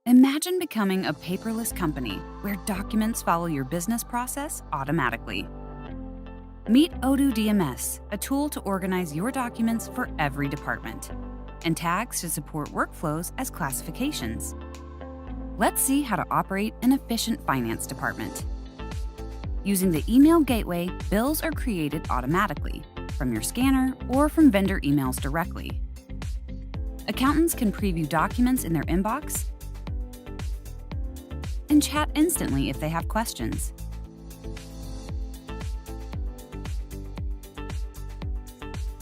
Imagine becoming a paperless company where documents follow your business process automatically. Meet Odoo DMS, a tool to organize your documents for every department, and tags to support workflows as classifications. Let's see how to operate an efficient finance department. Using the email gateway, bills are created automatically from your scanner or from vendor emails directly. Accountants can preview documents in their inbox and chat instantly if they have questions.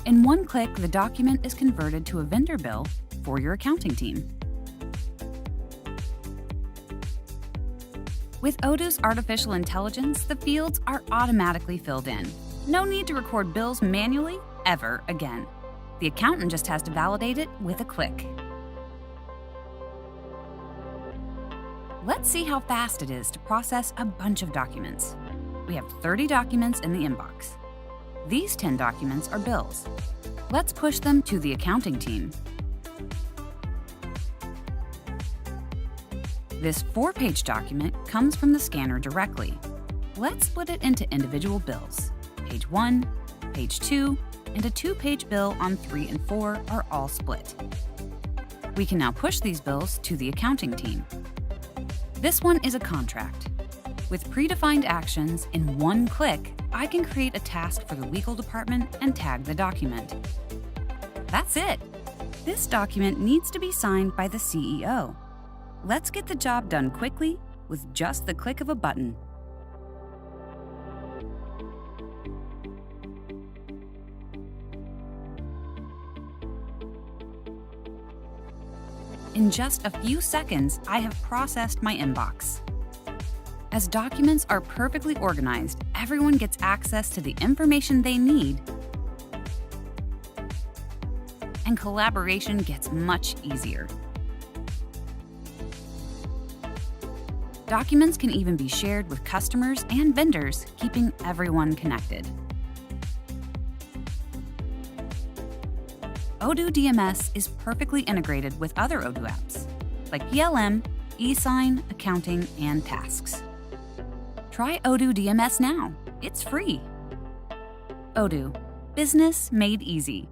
In one click, the document is converted to a vendor bill for your accounting team. With Odoo's artificial intelligence, the fields are automatically filled in. No need to record bills manually ever again. The accountant just has to validate it with a click. Let's see how fast it is to process a bunch of documents. We have 30 documents in the inbox. These 10 documents are bills. Let's push them to the accounting team. This 4-page document comes from the scanner directly. Let's split it into individual bills. Page 1, page 2, and a 2-page bill on 3 and 4 are all split. We can now push these bills to the accounting team. This one is a contract. With predefined actions, in one click, I can create a task for the legal department and tag the document. That's it! This document needs to be signed by the CEO. Let's get the job done quickly with just the click of a button. In just a few seconds, I have processed my inbox. As documents are perfectly organized, everyone gets access to the information they need, and collaboration gets much easier. Documents can even be shared with customers and vendors, keeping everyone connected. Odoo DMS is perfectly integrated with other Odoo apps, like PLM, eSign, accounting, and tasks. Try Odoo DMS now. It's free. Odoo, business made easy.